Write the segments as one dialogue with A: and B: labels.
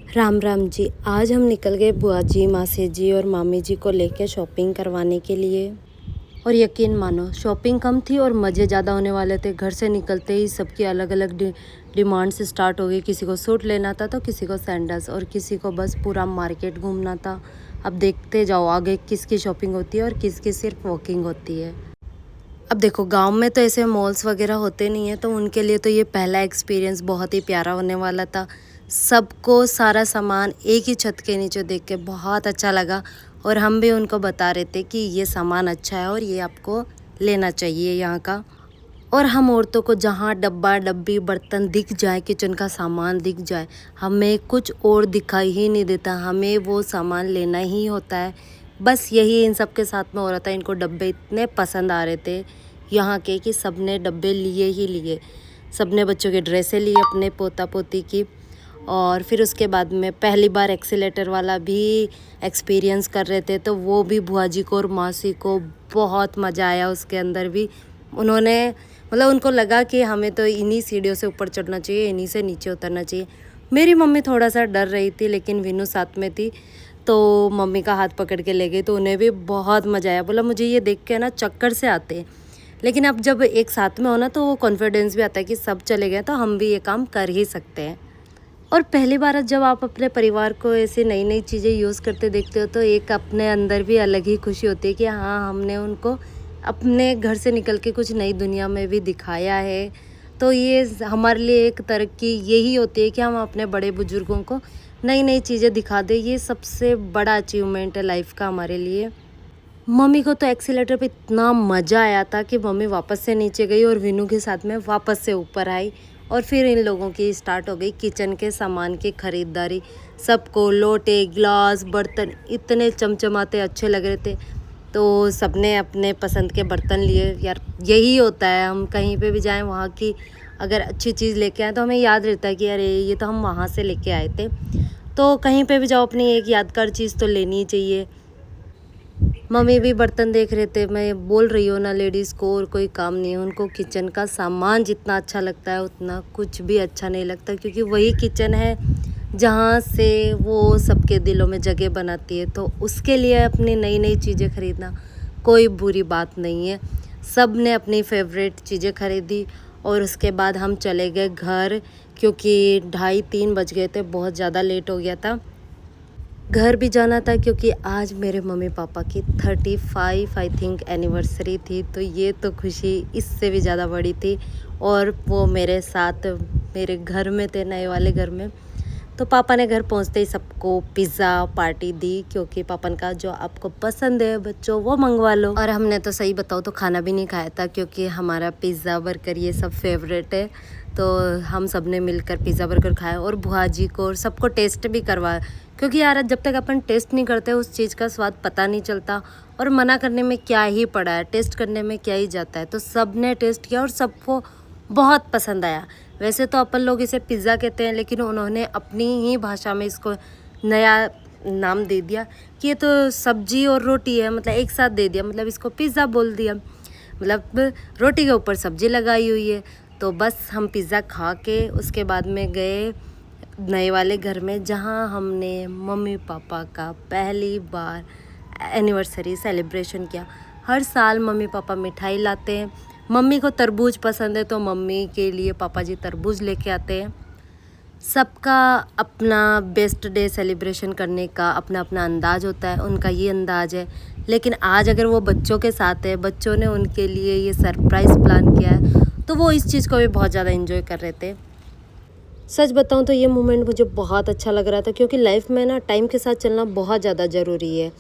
A: राम राम जी। आज हम निकल गए बुआ जी, मासी जी और मामी जी को लेके शॉपिंग करवाने के लिए। और यकीन मानो शॉपिंग कम थी और मज़े ज़्यादा होने वाले थे। घर से निकलते ही सबकी अलग अलग डिमांड्स स्टार्ट हो गई। किसी को सूट लेना था तो किसी को सैंडल्स और किसी को बस पूरा मार्केट घूमना था। अब देखते जाओ आगे किसकी शॉपिंग होती है और किसकी सिर्फ वॉकिंग होती है। अब देखो गांव में तो ऐसे मॉल्स वगैरह होते नहीं हैं, तो उनके लिए तो ये पहला एक्सपीरियंस बहुत ही प्यारा होने वाला था। सबको सारा सामान एक ही छत के नीचे देख के बहुत अच्छा लगा और हम भी उनको बता रहे थे कि ये सामान अच्छा है और ये आपको लेना चाहिए यहाँ का। और हम औरतों को जहाँ डब्बा डब्बी बर्तन दिख जाए, किचन का सामान दिख जाए, हमें कुछ और दिखाई ही नहीं देता, हमें वो सामान लेना ही होता है। बस यही इन सब के साथ में हो रहा था। इनको डब्बे इतने पसंद आ रहे थे यहाँ के कि सब ने डब्बे लिए ही लिए। सब ने बच्चों के ड्रेसें लिए अपने पोता पोती की। और फिर उसके बाद में पहली बार एक्सीलेटर वाला भी एक्सपीरियंस कर रहे थे, तो वो भी बुआ जी को और मासी को बहुत मज़ा आया उसके अंदर भी। उन्होंने मतलब उनको लगा कि हमें तो इन्हीं सीढ़ियों से ऊपर चढ़ना चाहिए, इन्हीं से नीचे उतरना चाहिए। मेरी मम्मी थोड़ा सा डर रही थी, लेकिन विनू साथ में थी तो मम्मी का हाथ पकड़ के ले गई, तो उन्हें भी बहुत मज़ा आया। बोला मुझे ये देख के ना चक्कर से आते हैं, लेकिन अब जब एक साथ में हो ना तो वो कॉन्फिडेंस भी आता है कि सब चले गए तो हम भी ये काम कर ही सकते हैं। और पहली बार जब आप अपने परिवार को ऐसे नई नई चीज़ें यूज़ करते देखते हो तो एक अपने अंदर भी अलग ही खुशी होती है कि हाँ, हमने उनको अपने घर से निकल के कुछ नई दुनिया में भी दिखाया है। तो ये हमारे लिए एक तरक्की यही होती है कि हम अपने बड़े बुजुर्गों को नई नई चीज़ें दिखा दें। ये सबसे बड़ा अचीवमेंट है लाइफ का हमारे लिए। मम्मी को तो एक्सीलेटर पे इतना मज़ा आया था कि मम्मी वापस से नीचे गई और विनू के साथ में वापस से ऊपर आई। और फिर इन लोगों की स्टार्ट हो गई किचन के सामान की ख़रीदारी। सबको लोटे गिलास बर्तन इतने चमचमाते अच्छे लग रहे थे, तो सबने अपने पसंद के बर्तन लिए। यार यही होता है, हम कहीं पे भी जाएं वहाँ की अगर अच्छी चीज़ लेके आए तो हमें याद रहता है कि अरे ये तो हम वहाँ से लेके आए थे। तो कहीं पे भी जाओ अपनी एक यादगार चीज़ तो लेनी ही चाहिए। मम्मी भी बर्तन देख रहे थे। मैं बोल रही हूँ ना, लेडीज़ को और कोई काम नहीं है, उनको किचन का सामान जितना अच्छा लगता है उतना कुछ भी अच्छा नहीं लगता, क्योंकि वही किचन है जहाँ से वो सबके दिलों में जगह बनाती है। तो उसके लिए अपनी नई नई चीज़ें खरीदना कोई बुरी बात नहीं है। सब ने अपनी फेवरेट चीज़ें खरीदी और उसके बाद हम चले गए घर, क्योंकि 2:30-3 बज गए थे, बहुत ज़्यादा लेट हो गया था। घर भी जाना था क्योंकि आज मेरे मम्मी पापा की 35 आई थिंक एनिवर्सरी थी, तो ये तो खुशी इससे भी ज़्यादा बड़ी थी। और वो मेरे साथ मेरे घर में थे, नए वाले घर में। तो पापा ने घर पहुंचते ही सबको पिज़्ज़ा पार्टी दी, क्योंकि पापा ने कहा जो आपको पसंद है बच्चों वो मंगवा लो। और हमने तो सही बताओ तो खाना भी नहीं खाया था, क्योंकि हमारा पिज़्ज़ा बर्गर ये सब फेवरेट है। तो हम सब ने मिलकर पिज़्ज़ा बर्गर खाया और बुआ जी को और सबको टेस्ट भी करवाया, क्योंकि यार जब तक अपन टेस्ट नहीं करते उस चीज़ का स्वाद पता नहीं चलता। और मना करने में क्या ही पड़ा है, टेस्ट करने में क्या ही जाता है। तो सब ने टेस्ट किया और सबको बहुत पसंद आया। वैसे तो अपन लोग इसे पिज़्ज़ा कहते हैं, लेकिन उन्होंने अपनी ही भाषा में इसको नया नाम दे दिया कि ये तो सब्जी और रोटी है, मतलब एक साथ दे दिया, मतलब इसको पिज़्ज़ा बोल दिया। मतलब रोटी के ऊपर सब्जी लगाई हुई है। तो बस हम पिज़्ज़ा खा के उसके बाद में गए नए वाले घर में, जहाँ हमने मम्मी पापा का पहली बार एनिवर्सरी सेलिब्रेशन किया। हर साल मम्मी पापा मिठाई लाते हैं। मम्मी को तरबूज पसंद है तो मम्मी के लिए पापा जी तरबूज लेके आते हैं। सबका अपना बेस्ट डे सेलिब्रेशन करने का अपना अपना अंदाज़ होता है, उनका ये अंदाज़ है। लेकिन आज अगर वो बच्चों के साथ है, बच्चों ने उनके लिए ये सरप्राइज़ प्लान किया है, तो वो इस चीज़ को भी बहुत ज़्यादा एंजॉय कर रहे थे। सच बताऊं तो ये मोमेंट मुझे बहुत अच्छा लग रहा था, क्योंकि लाइफ में ना टाइम के साथ चलना बहुत ज़्यादा ज़रूरी है।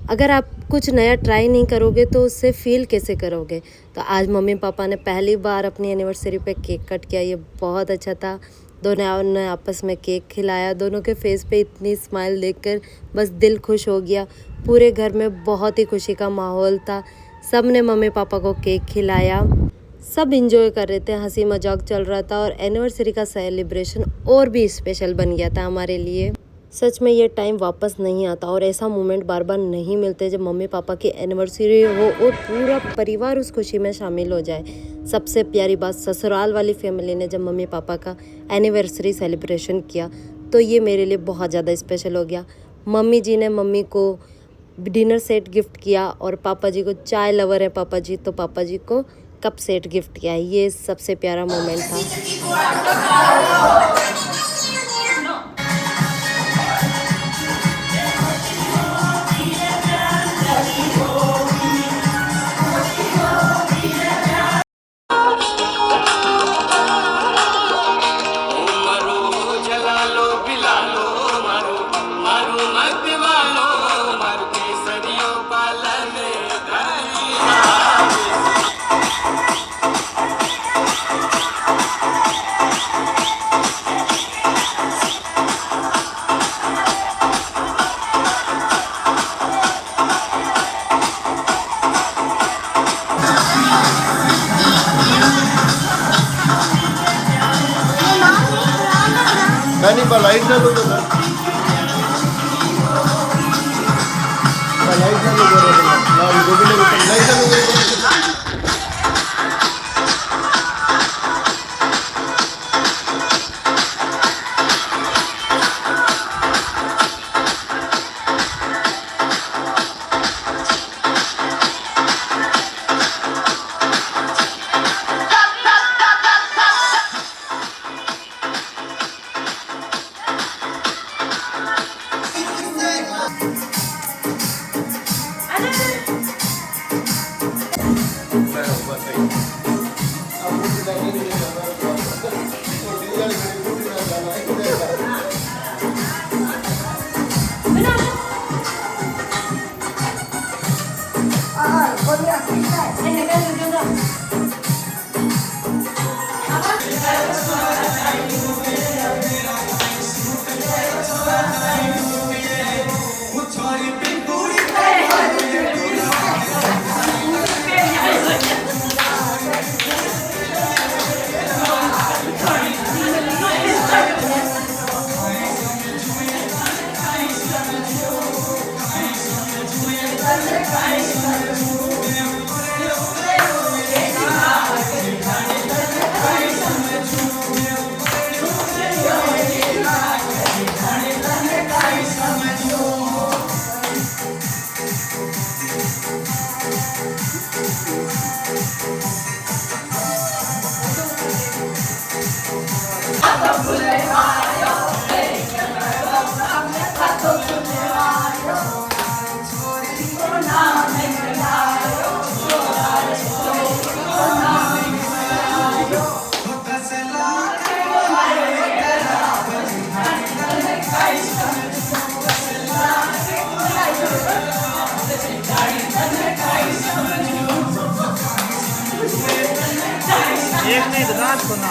A: अगर आप कुछ नया ट्राई नहीं करोगे तो उससे फील कैसे करोगे। तो आज मम्मी पापा ने पहली बार अपनी एनिवर्सरी पे केक कट किया, ये बहुत अच्छा था। दोनों ने आपस में केक खिलाया, दोनों के फेस पे इतनी स्माइल देखकर बस दिल खुश हो गया। पूरे घर में बहुत ही खुशी का माहौल था। सब ने मम्मी पापा को केक खिलाया, सब इंजॉय कर रहे थे, हंसी मजाक चल रहा था और एनिवर्सरी का सेलिब्रेशन और भी स्पेशल बन गया था हमारे लिए। सच में ये टाइम वापस नहीं आता और ऐसा मोमेंट बार बार नहीं मिलते जब मम्मी पापा की एनिवर्सरी हो और पूरा परिवार उस खुशी में शामिल हो जाए। सबसे प्यारी बात, ससुराल वाली फैमिली ने जब मम्मी पापा का एनिवर्सरी सेलिब्रेशन किया तो ये मेरे लिए बहुत ज़्यादा स्पेशल हो गया। मम्मी जी ने मम्मी को डिनर सेट गिफ्ट किया और पापा जी को, चाय लवर है पापा जी, तो पापा जी को कप सेट गिफ्ट किया। ये सबसे प्यारा मोमेंट था।
B: नहीं लाइट ना लो लाइट ना लो लाइट ना लो।
C: एक नहीं तो रात को ना